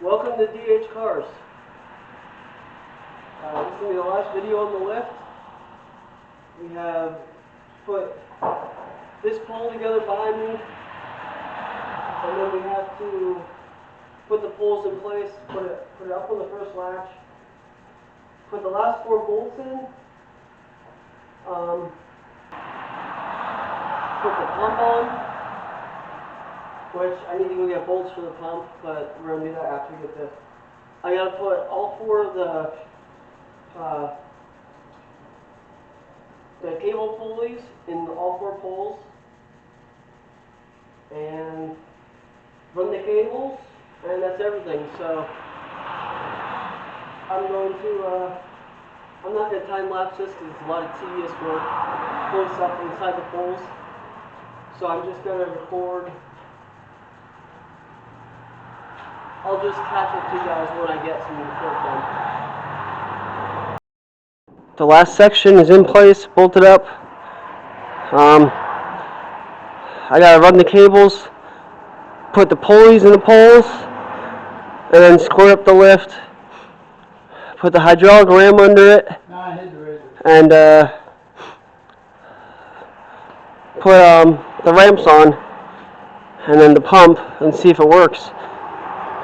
Welcome to DH Cars. This is going to be the last video on the lift. We have put this pole together behind me, and then we have to put the poles in place, put it up on the first latch, put the last 4 bolts in, put the pump on, which I need to go get bolts for the pump, but we're going to do that after we get this. I got to put all 4 of the cable pulleys in all 4 poles, and run the cables, and that's everything. So I'm not going to time lapse this because it's a lot of tedious work pulling stuff inside the poles. So I'm just going to record. I'll just catch up to you guys when I get some work done. The last section is in place, bolted up. I gotta run the cables, put the pulleys in the poles, and then square up the lift. Put the hydraulic ram under it, and put the ramps on, and then the pump, and see if it works.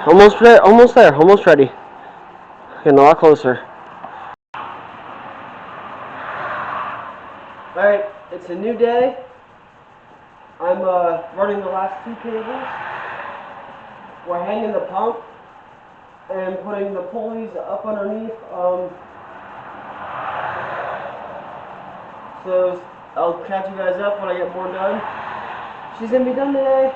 Almost there, almost ready. Getting a lot closer. Alright, it's a new day. I'm running the last 2 cables. We're hanging the pump and putting the pulleys up underneath. So I'll catch you guys up when I get more done. She's going to be done today.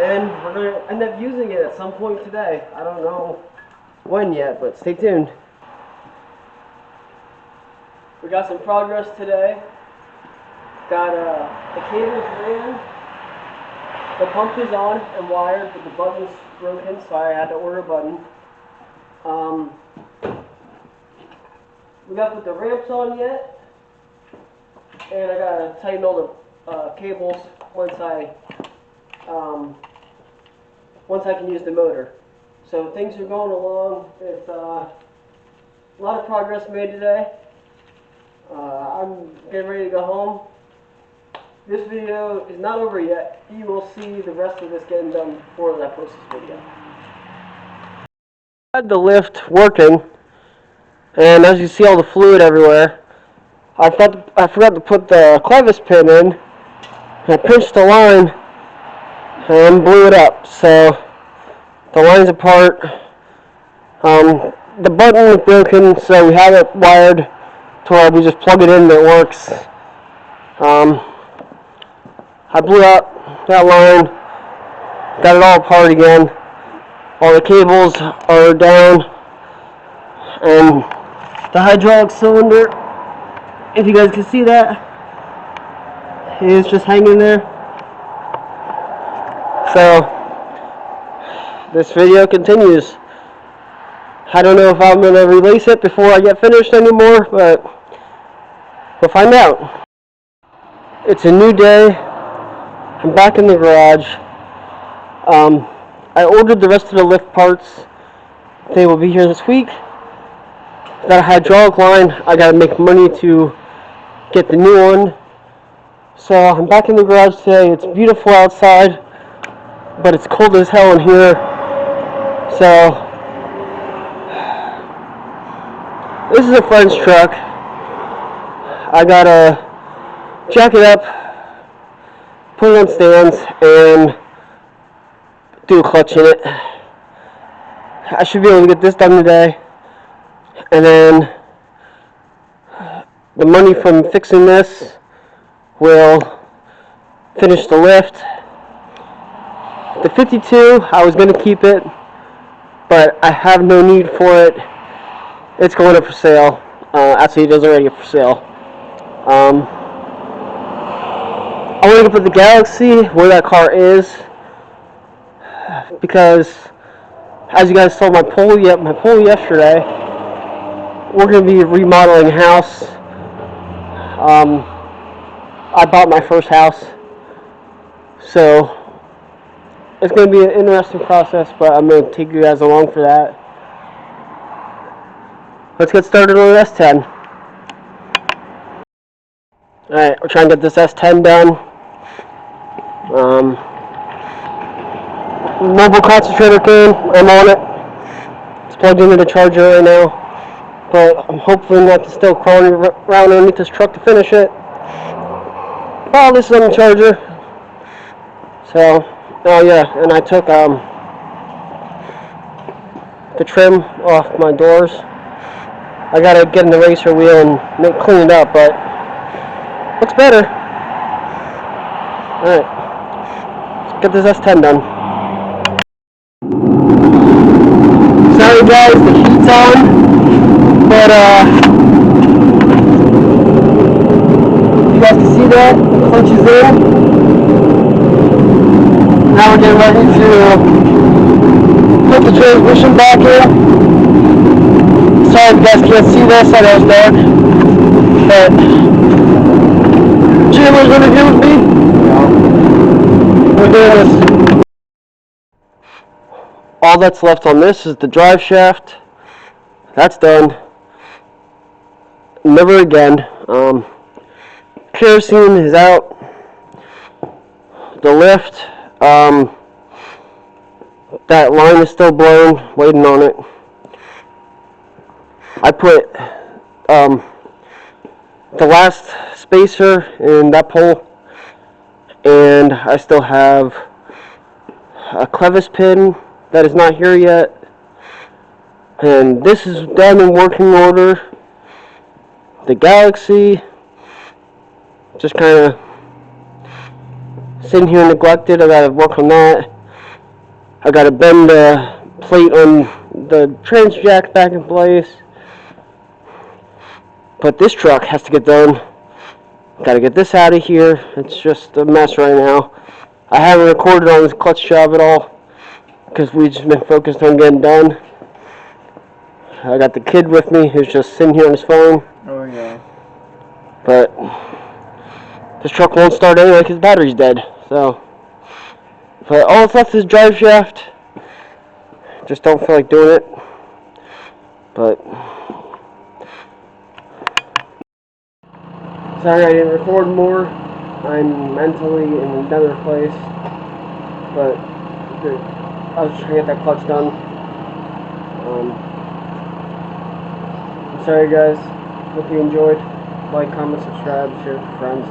And we're going to end up using it at some point today. I don't know when yet, but stay tuned. We got some progress today. Got the cables ran. The pump is on and wired, but the button's broken, so I had to order a button. We got to put the ramps on yet. And I got to tighten all the cables once I can use the motor. So things are going along. It's a lot of progress made today. I'm getting ready to go home. This video is not over yet. You will see the rest of this getting done before I post this video. I had the lift working, and as you see all the fluid everywhere, I forgot to put the clevis pin in. I pinched the line and blew it up, so the line's apart. The button is broken, so we have it wired to where we just plug it in and it works. I blew up that line, got it all apart again. All the cables are down, and the hydraulic cylinder, if you guys can see that, is just hanging there. So this video continues. I don't know if I'm going to release it before I get finished anymore, but we'll find out. It's a new day. I'm back in the garage. I ordered the rest of the lift parts. They will be here this week. Got a hydraulic line. I got to make money to get the new one. So I'm back in the garage today. It's beautiful outside, but it's cold as hell in here. So this is a friend's truck. I gotta jack it up, put it on stands, and do a clutch in it. I should be able to get this done today, and then the money from fixing this will finish the lift. The 52, I was going to keep it, but I have no need for it. It's going up for sale. Actually, it is already up for sale. I want to put the Galaxy where that car is, because as you guys saw my poll yesterday, we're going to be remodeling a house. I bought my first house, so it's going to be an interesting process, but I'm going to take you guys along for that. Let's get started on the S10. Alright, we're trying to get this S10 done. Mobile concentrator came, I'm on it. It's plugged into the charger right now. But I'm hopefully not still crawling around underneath this truck to finish it. Oh, this is on the charger. So, oh yeah, and I took the trim off my doors. I gotta get an eraser wheel and clean it up, but looks better. Alright, let's get this S10 done. Sorry guys, the heat's on, but you guys can see that, the clutch is in. Now we're getting ready to put the transmission back in. Sorry if you guys can't see this, I know it's dark, but Chandler's gonna here with me. We're doing this. All that's left on this is the drive shaft. That's done. Never again. Kerosene is out. The lift, that line is still blown, waiting on it. I put the last spacer in that pole, and I still have a clevis pin that is not here yet, and this is done in working order. The Galaxy just kind of sitting here neglected. I gotta work on that. I gotta bend the plate on the trans jack back in place. But this truck has to get done. Gotta get this out of here. It's just a mess right now. I haven't recorded on this clutch job at all because we've just been focused on getting done. I got the kid with me who's just sitting here on his phone. Oh yeah. But this truck won't start anyway because the battery's dead. So, but all that's left is drive shaft. Just don't feel like doing it. But sorry I didn't record more. I'm mentally in another place. But I was trying to get that clutch done. I'm sorry guys. Hope you enjoyed. Like, comment, subscribe, share with your friends.